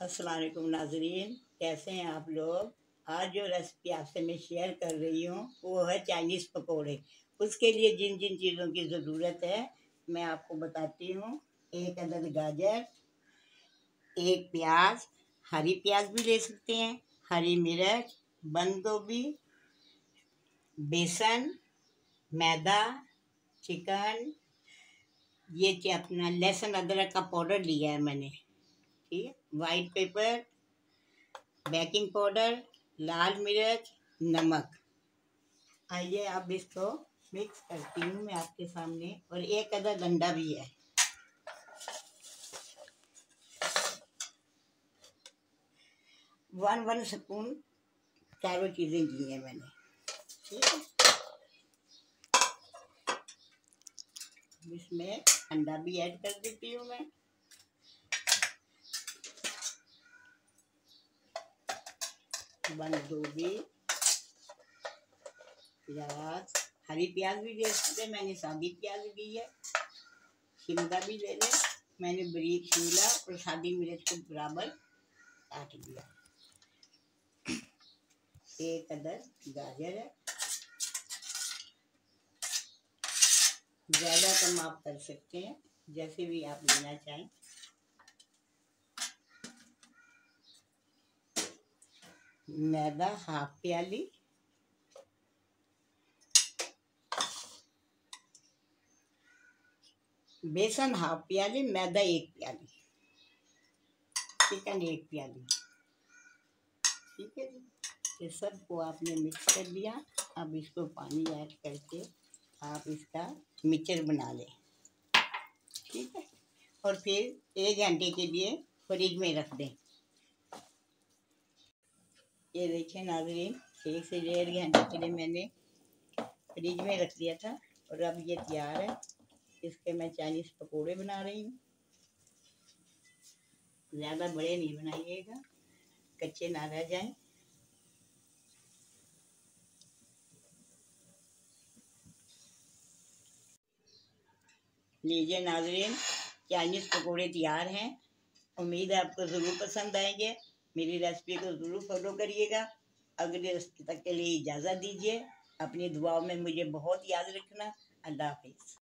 अस्सलाम वालेकुम नाजरीन, कैसे हैं आप लोग। आज जो रेसिपी आपसे मैं शेयर कर रही हूँ वो है चाइनीज़ पकोड़े। उसके लिए जिन जिन चीज़ों की ज़रूरत है मैं आपको बताती हूँ। एक अदद गाजर, एक प्याज, हरी प्याज भी ले सकते हैं, हरी मिर्च, बंद गोभी, बेसन, मैदा, चिकन, ये अपना लहसुन अदरक का पाउडर लिया है मैंने, ठीक है, वाइट पेपर, बेकिंग पाउडर, लाल मिर्च, नमक। आइए अब इसको मिक्स करती हूँ मैं आपके सामने। और एक अदद अंडा भी है। वन स्पून चारों चीज़ें दी हैं मैंने, ठीक है। इसमें अंडा भी ऐड कर देती हूँ मैं। बंद गोभी, प्याज, हरी प्याज भी ले सकते हैं, मैंने सादी प्याज ली है। शिमला भी ले लें, मैंने बारीक शिमला और सादी मिर्च को बराबर काट दिया। एक अदद गाजर है, ज़्यादा कम आप कर सकते हैं, जैसे भी आप लेना चाहें। मैदा हाफ प्याली, बेसन हाफ प्याली, मैदा एक प्याली, चिकन एक प्याली, ठीक है जी। ये सब को आपने मिक्स कर दिया। अब इसको पानी ऐड करके आप इसका मिक्सचर बना लें, ठीक है। और फिर 1 घंटे के लिए फ्रिज में रख दें। ये देखिए नाज़रीन, 1 से 1.5 घंटे के लिए मैंने फ्रिज में रख दिया था और अब ये तैयार है। इसके मैं चाइनीज़ पकोड़े बना रही हूँ। ज़्यादा बड़े नहीं बनाइएगा, कच्चे ना रह जाएं। लीजिए नाज़रीन, चाइनीज़ पकोड़े तैयार हैं। उम्मीद है आपको ज़रूर पसंद आएंगे। मेरी रेसिपी को ज़रूर फॉलो करिएगा। अगले रेसिपी तक के लिए इजाज़त दीजिए। अपनी दुआओं में मुझे बहुत याद रखना। अल्लाह हाफिज़।